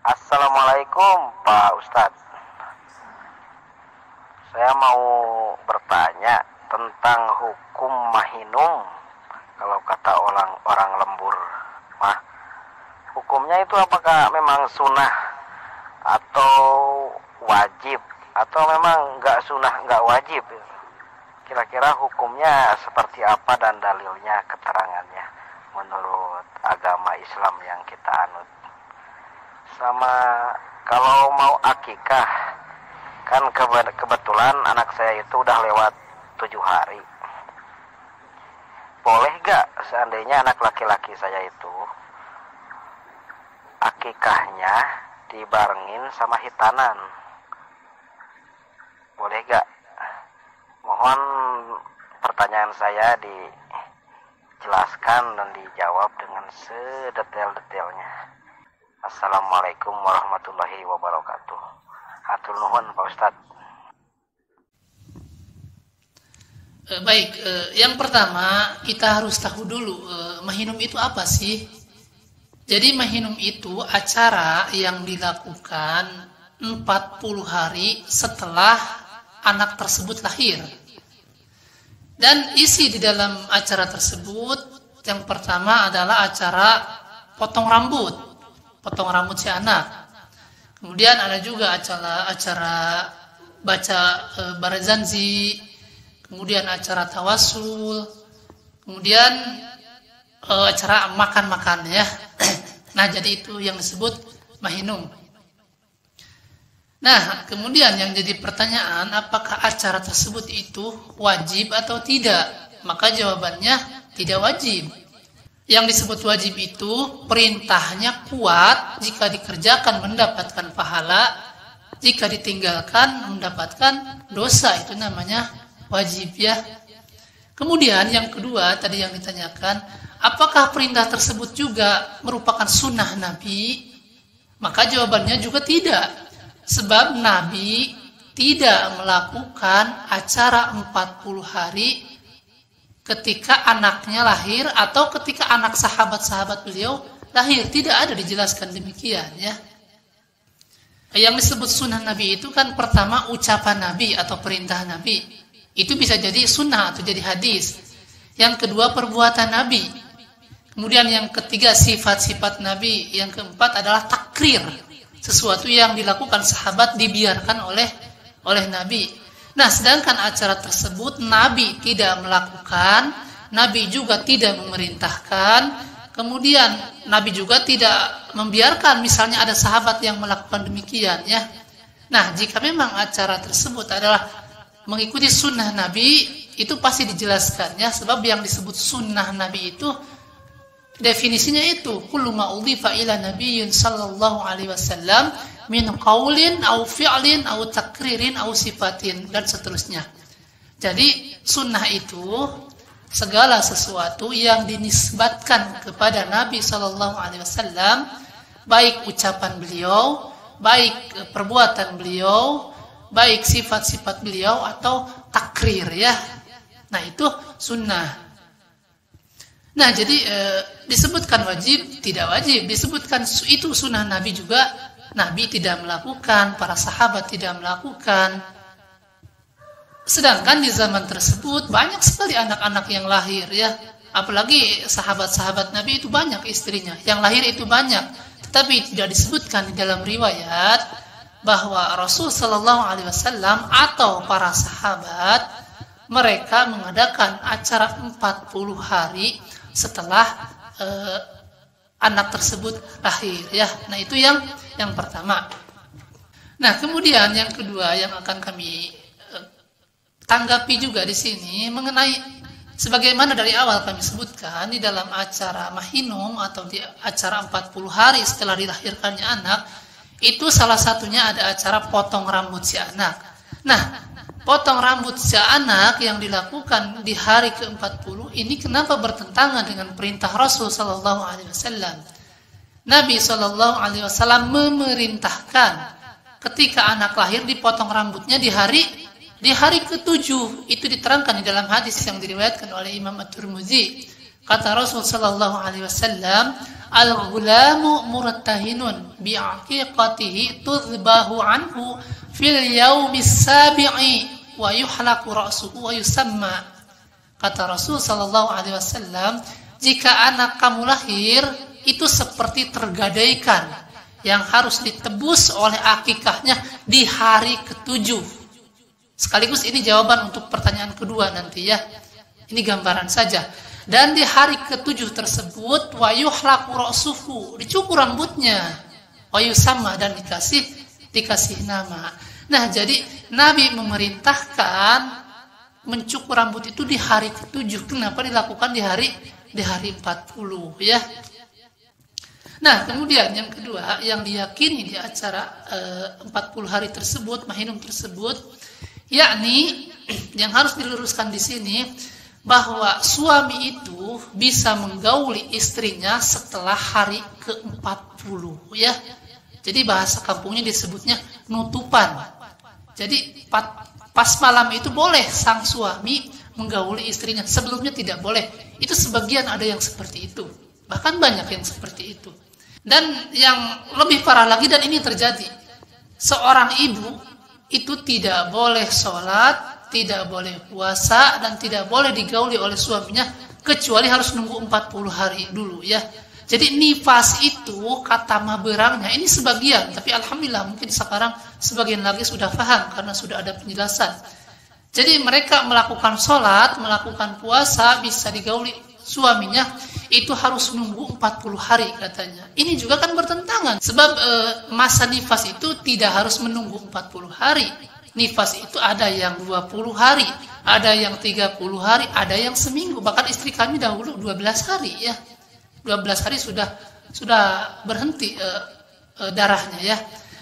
Assalamualaikum Pak Ustadz. Saya mau bertanya tentang hukum mahinum. Kalau kata orang lembur, hukumnya itu apakah memang sunnah atau wajib, atau memang nggak sunnah nggak wajib? Kira-kira hukumnya seperti apa dan dalilnya, keterangannya menurut agama Islam yang kita anut. Sama kalau mau akikah, kan kebetulan anak saya itu udah lewat 7 hari. Boleh gak seandainya anak laki-laki saya itu akikahnya dibarengin sama hitanan? Boleh gak? Mohon pertanyaan saya dijelaskan dan dijawab dengan sedetail-detailnya. Assalamualaikum warahmatullahi wabarakatuh. Hatur nuhun Pak Ustadz. Baik, yang pertama kita harus tahu dulu mahinum itu apa sih? Jadi mahinum itu acara yang dilakukan 40 hari setelah anak tersebut lahir. Dan isi di dalam acara tersebut yang pertama adalah acara potong rambut si anak. Kemudian ada juga acara baca barazanzi, kemudian acara tawasul, kemudian acara makan-makan ya. Nah, jadi itu yang disebut mahinum. Nah, kemudian yang jadi pertanyaan, apakah acara tersebut itu wajib atau tidak? Maka jawabannya tidak wajib. Yang disebut wajib itu perintahnya kuat, jika dikerjakan mendapatkan pahala, jika ditinggalkan mendapatkan dosa, itu namanya wajib ya. Kemudian yang kedua tadi yang ditanyakan, apakah perintah tersebut juga merupakan sunnah Nabi? Maka jawabannya juga tidak. Sebab Nabi tidak melakukan acara 40 hari ketika anaknya lahir atau ketika anak sahabat-sahabat beliau lahir. Tidak ada dijelaskan demikian ya. Yang disebut sunnah Nabi itu kan pertama ucapan Nabi atau perintah Nabi. Itu bisa jadi sunnah atau jadi hadis. Yang kedua perbuatan Nabi. Kemudian yang ketiga sifat-sifat Nabi. Yang keempat adalah takrir. Sesuatu yang dilakukan sahabat dibiarkan oleh Nabi. Nah, sedangkan acara tersebut Nabi tidak melakukan, Nabi juga tidak memerintahkan, kemudian Nabi juga tidak membiarkan misalnya ada sahabat yang melakukan demikian ya. Nah, jika memang acara tersebut adalah mengikuti sunnah Nabi, itu pasti dijelaskan ya, sebab yang disebut sunnah Nabi itu definisinya itu kullu ma udhifa ila nabiyyin sallallahu alaihi wasallam min qaulin au fi'lin au takririn au sifatin dan seterusnya. Jadi sunnah itu segala sesuatu yang dinisbatkan kepada Nabi sallallahu alaihi wasallam, baik ucapan beliau, baik perbuatan beliau, baik sifat-sifat beliau atau takrir ya. Nah, itu sunnah. Nah, jadi disebutkan wajib, tidak wajib. Disebutkan itu sunnah Nabi juga, Nabi tidak melakukan, para sahabat tidak melakukan. Sedangkan di zaman tersebut banyak sekali anak-anak yang lahir ya. Apalagi sahabat-sahabat Nabi itu banyak istrinya, yang lahir itu banyak. Tetapi tidak disebutkan di dalam riwayat bahwa Rasul sallallahu alaihi wasallam atau para sahabat mereka mengadakan acara 40 hari setelah anak tersebut lahir ya. Nah, itu yang pertama. Nah, kemudian yang kedua yang akan kami tanggapi juga di sini mengenai sebagaimana dari awal kami sebutkan di dalam acara mahinum atau di acara 40 hari setelah dilahirkannya anak, itu salah satunya ada acara potong rambut si anak. Nah, potong rambut si anak yang dilakukan di hari ke-40 ini kenapa bertentangan dengan perintah Rasul sallallahu alaihi wasallam? Nabi sallallahu alaihi wasallam memerintahkan ketika anak lahir dipotong rambutnya di hari ke-7. Itu diterangkan di dalam hadis yang diriwayatkan oleh Imam At-Tirmidzi. Kata Rasul sallallahu alaihi wasallam, al-ghulamu murtahinun bi'aqiqatihi tudhbahu anhu fil yaumis sabi'i wa yuhlaqu ra'suhu wa yusamma. Kata Rasul sallallahu alaihi wasallam, jika anak kamu lahir itu seperti tergadaikan yang harus ditebus oleh akikahnya di hari ke-7. Sekaligus ini jawaban untuk pertanyaan kedua nanti ya. Ini gambaran saja. Dan di hari ke-7 tersebut wa yuhlaqu ra'suhu, dicukur rambutnya, wa yusamma, dan dikasih nama. Nah, jadi Nabi memerintahkan mencukur rambut itu di hari ke-7. Kenapa dilakukan di hari 40 ya? Nah, kemudian yang kedua yang diyakini di acara 40 hari tersebut, mahinum tersebut, yakni yang harus diluruskan di sini bahwa suami itu bisa menggauli istrinya setelah hari ke-40 ya. Jadi bahasa kampungnya disebutnya nutupan. Jadi pas malam itu boleh sang suami menggauli istrinya, sebelumnya tidak boleh. Itu sebagian ada yang seperti itu. Bahkan banyak yang seperti itu. Dan yang lebih parah lagi, dan ini terjadi, seorang ibu itu tidak boleh sholat, tidak boleh puasa, dan tidak boleh digauli oleh suaminya kecuali harus nunggu 40 hari dulu ya. Jadi nifas itu kata maberangnya ini sebagian, tapi alhamdulillah mungkin sekarang sebagian lagi sudah paham karena sudah ada penjelasan. Jadi mereka melakukan sholat, melakukan puasa, bisa digauli suaminya itu harus nunggu 40 hari katanya. Ini juga kan bertentangan sebab masa nifas itu tidak harus menunggu 40 hari. Nifas itu ada yang 20 hari, ada yang 30 hari, ada yang seminggu. Bahkan istri kami dahulu 12 hari ya. 12 hari sudah berhenti darahnya ya.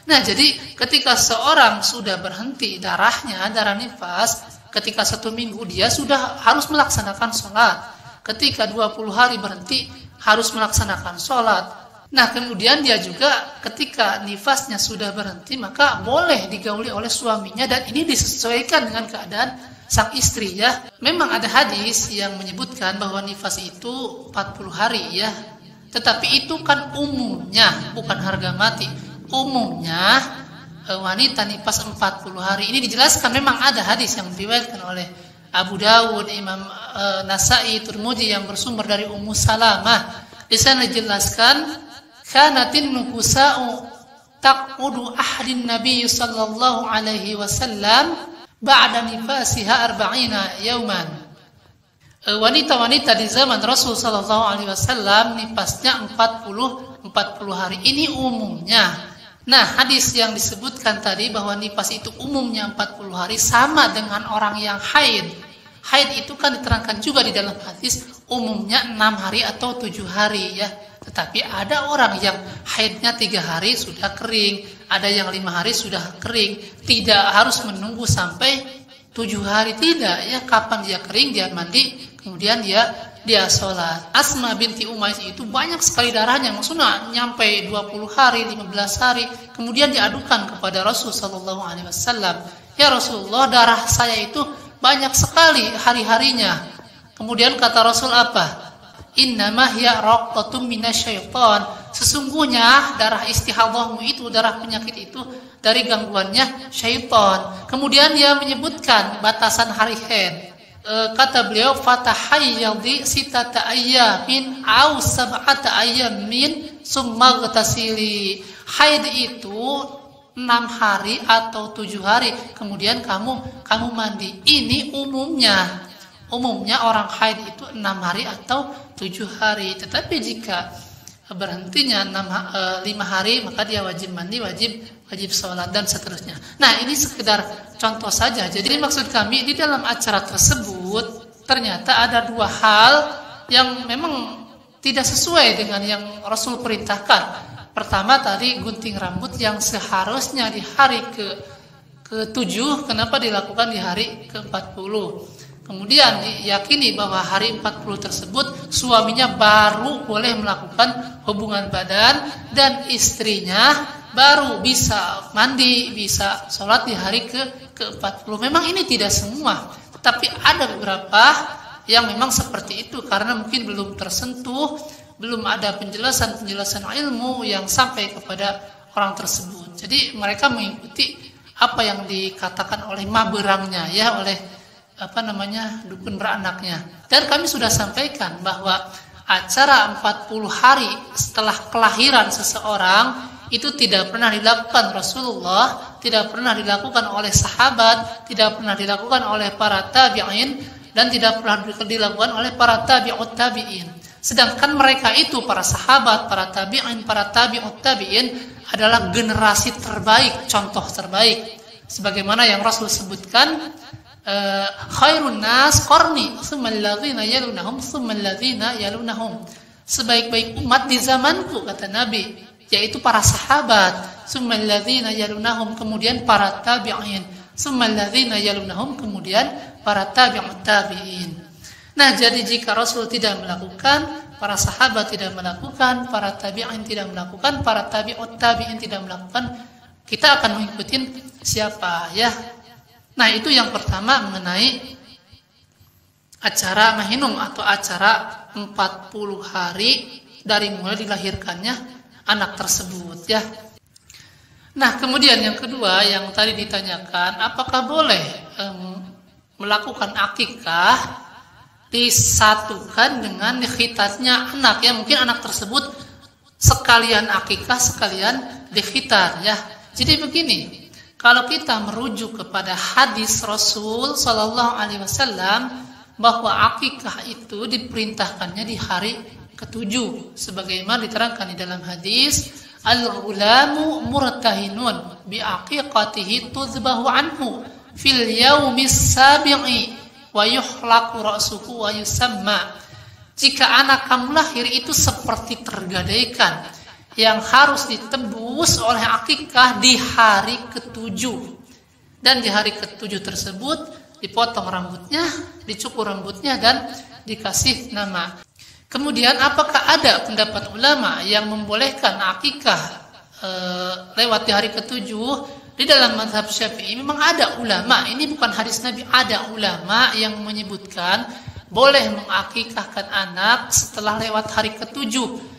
Nah, jadi ketika seorang sudah berhenti darahnya, darah nifas, ketika 1 minggu dia sudah harus melaksanakan sholat. Ketika 20 hari berhenti harus melaksanakan sholat. Nah, kemudian dia juga ketika nifasnya sudah berhenti maka boleh digauli oleh suaminya, dan ini disesuaikan dengan keadaan sang istri ya. Memang ada hadis yang menyebutkan bahwa nifas itu 40 hari ya. Tetapi itu kan umumnya, bukan harga mati. Umumnya wanita nifas 40 hari. Ini dijelaskan memang ada hadis yang diriwayatkan oleh Abu Dawud, Imam Nasai, Tirmidzi yang bersumber dari Ummu Salamah. Di sana dijelaskan kanatin nufusa'u taqudu ahdin Nabi sallallahu alaihi wasallam ba'da nifasiha 40 yauman. Wanita-wanita di zaman Rasul sallallahu alaihi wasallam nifasnya 40 hari. Ini umumnya. Nah, hadis yang disebutkan tadi bahwa nifas itu umumnya 40 hari sama dengan orang yang haid. Haid itu kan diterangkan juga di dalam hadis umumnya 6 hari atau 7 hari ya. Tetapi ada orang yang haidnya 3 hari sudah kering, ada yang 5 hari sudah kering, tidak harus menunggu sampai 7 hari, tidak ya. Kapan dia kering dia mandi, kemudian dia sholat. Asma binti Umais itu banyak sekali darahnya, maksudnya nyampe 20 hari, 15 hari, kemudian diadukan kepada Rasul sallallahu alaihi wasallam. Ya Rasulullah, darah saya itu banyak sekali hari-harinya. Kemudian kata Rasul apa? Innama hiya raqtatun minasyaiton. Sesungguhnya darah istihadahmu itu, darah penyakit itu dari gangguannya syaitan. Kemudian dia menyebutkan batasan hari haid. Kata beliau fatahayyadi sitata ayyamin au sab'ata ayyamin summa gtasili. Haid itu 6 hari atau 7 hari, kemudian kamu mandi. Ini umumnya. Umumnya orang haid itu 6 hari atau 7 hari. Tetapi jika berhentinya 5 hari, maka dia wajib mandi, wajib sholat, dan seterusnya. Nah, ini sekedar contoh saja. Jadi maksud kami di dalam acara tersebut ternyata ada 2 hal yang memang tidak sesuai dengan yang Rasul perintahkan. Pertama tadi gunting rambut yang seharusnya di hari ke-7, kenapa dilakukan di hari ke-40? Kemudian diyakini bahwa hari 40 tersebut suaminya baru boleh melakukan hubungan badan dan istrinya baru bisa mandi, bisa sholat di hari ke-40. Memang ini tidak semua, tetapi ada beberapa yang memang seperti itu karena mungkin belum tersentuh, belum ada penjelasan ilmu yang sampai kepada orang tersebut. Jadi mereka mengikuti apa yang dikatakan oleh maberangnya, ya, oleh dukun beranaknya. Dan kami sudah sampaikan bahwa acara 40 hari setelah kelahiran seseorang itu tidak pernah dilakukan Rasulullah, tidak pernah dilakukan oleh sahabat, tidak pernah dilakukan oleh para tabi'in, dan tidak pernah dilakukan oleh para tabi'ut tabi'in. Sedangkan mereka itu, para sahabat, para tabi'in, para tabi'ut tabi'in adalah generasi terbaik, contoh terbaik. Sebagaimana yang Rasul sebutkan, khairun nas qarni, tsummal ladzina yalunahum, tsummal ladzina yalunahum. Sebaik-baik umat di zamanku, kata Nabi, yaitu para sahabat, tsummal ladzina yalunahum, kemudian para tabi'in, tsummal ladzina yalunahum, kemudian para tabi'ut tabi'in. Nah, jadi jika Rasul tidak melakukan, para sahabat tidak melakukan, para tabi'in tidak melakukan, para tabi'ut tabi'in tidak melakukan, kita akan mengikuti siapa, ya? Nah, itu yang pertama mengenai acara mahinum atau acara 40 hari dari mulai dilahirkannya anak tersebut, ya. Nah, kemudian yang kedua yang tadi ditanyakan, apakah boleh melakukan akikah disatukan dengan khitannya anak, ya? Mungkin anak tersebut sekalian akikah sekalian dikhitan, ya. Jadi begini, kalau kita merujuk kepada hadis Rasul Sallallahu Alaihi Wasallam bahwa akikah itu diperintahkannya di hari ke-7, sebagaimana diterangkan di dalam hadis, al-ghulamu murtahinun bi aqiqatihi tuzbahu anhu fil yaumis sabi'i wa yuhlaqu ra'suhu wa yusamma. Jika anak kamu lahir itu seperti tergadaikan yang harus ditebus oleh akikah di hari ke-7. Dan di hari ke-7 tersebut dipotong rambutnya, dicukur rambutnya, dan dikasih nama. Kemudian apakah ada pendapat ulama yang membolehkan akikah lewat di hari ke-7? Di dalam mazhab Syafi'i memang ada ulama, ini bukan hadis Nabi, ada ulama yang menyebutkan boleh mengakikahkan anak setelah lewat hari ke-7,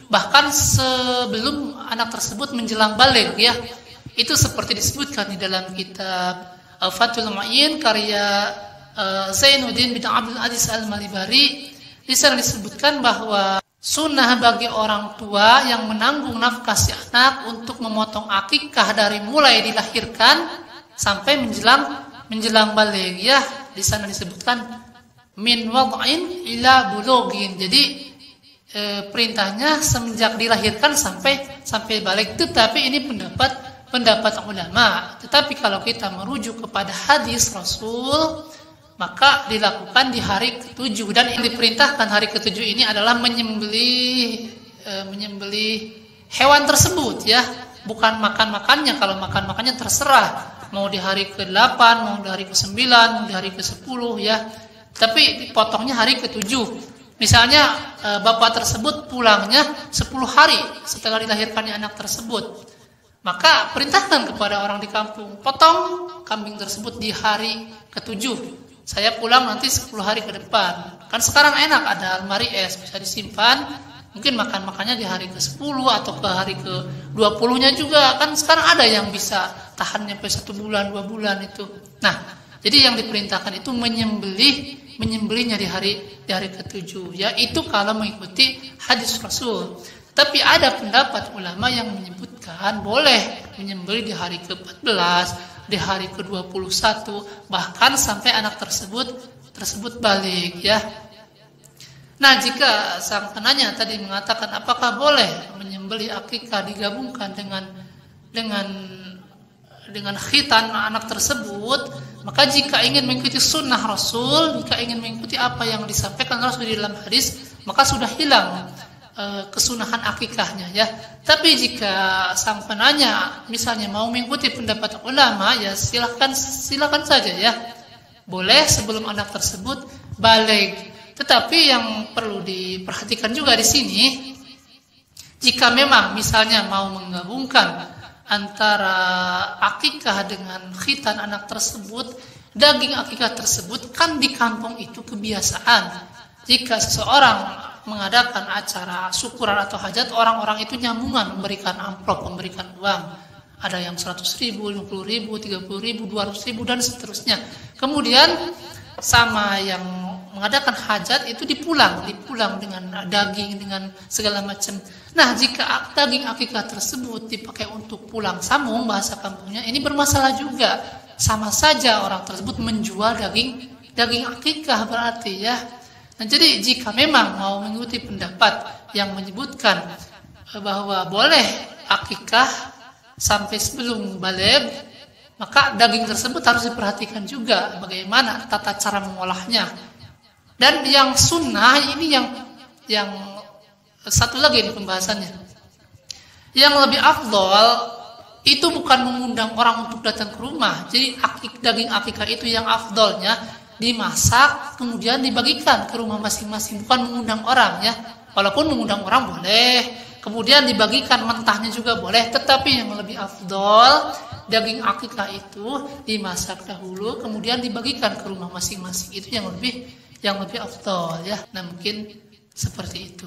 bahkan sebelum anak tersebut menjelang baligh, ya. Itu seperti disebutkan di dalam kitab Fathul Mu'in karya Zainuddin bin Abdul Aziz Al-Malibari. Di sana disebutkan bahwa sunnah bagi orang tua yang menanggung nafkah si anak untuk memotong akikah dari mulai dilahirkan sampai menjelang baligh, ya. Di sana disebutkan min wad'in ila bulughin. Jadi perintahnya semenjak dilahirkan sampai balik. Tetapi ini pendapat ulama. Tetapi kalau kita merujuk kepada hadis Rasul, maka dilakukan di hari ke-7. Dan yang diperintahkan hari ke-7 ini adalah menyembelih hewan tersebut, ya. Bukan makan-makannya. Kalau makan-makannya terserah, mau di hari ke-8, mau di hari ke-9, mau di hari ke-10, ya. Tapi dipotongnya hari ke-7. Misalnya bapak tersebut pulangnya 10 hari setelah dilahirkannya anak tersebut, maka perintahkan kepada orang di kampung, potong kambing tersebut di hari ke-7. Saya pulang nanti 10 hari ke depan. Kan sekarang enak, ada almari es, bisa disimpan. Mungkin makan-makannya di hari ke-10 atau ke hari ke-20-nya juga. Kan sekarang ada yang bisa tahan sampai 1 bulan, 2 bulan itu. Nah, jadi yang diperintahkan itu menyembelihnya di hari ke-7, ya. Itu kalau mengikuti hadis Rasul. Tapi ada pendapat ulama yang menyebutkan boleh menyembelih di hari ke-14, di hari ke-21, bahkan sampai anak tersebut balik, ya. Nah, jika sang penanya tadi mengatakan apakah boleh menyembelih akikah digabungkan dengan khitan anak tersebut, maka jika ingin mengikuti sunnah Rasul, jika ingin mengikuti apa yang disampaikan Rasul di dalam hadis, maka sudah hilang kesunahan akikahnya, ya. Tapi jika sang penanya misalnya mau mengikuti pendapat ulama, ya silakan saja, ya. Boleh sebelum anak tersebut baligh. Tetapi yang perlu diperhatikan juga di sini, jika memang misalnya mau menggabungkan antara akikah dengan khitan anak tersebut, daging akikah tersebut kan di kampung itu kebiasaan jika seseorang mengadakan acara syukuran atau hajat, orang-orang itu nyambungan memberikan amplop, memberikan uang. Ada yang 100.000, 50.000, 30.000, 200.000 dan seterusnya. Kemudian sama yang mengadakan hajat itu dipulang dengan daging, dengan segala macam. Nah, jika daging akikah tersebut dipakai untuk pulang sambung, bahasa kampungnya, ini bermasalah juga. Sama saja orang tersebut menjual daging akikah berarti ya. Nah, jadi jika memang mau mengikuti pendapat yang menyebutkan bahwa boleh akikah sampai sebelum baligh, maka daging tersebut harus diperhatikan juga bagaimana tata cara mengolahnya. Dan yang sunnah ini yang satu lagi ini pembahasannya. Yang lebih afdol itu bukan mengundang orang untuk datang ke rumah. Jadi daging akikah itu yang afdolnya dimasak kemudian dibagikan ke rumah masing-masing, bukan mengundang orang ya. Walaupun mengundang orang boleh, kemudian dibagikan mentahnya juga boleh, tetapi yang lebih afdol daging akikah itu dimasak dahulu kemudian dibagikan ke rumah masing-masing. Itu yang lebih afdol ya. Nah, mungkin seperti itu.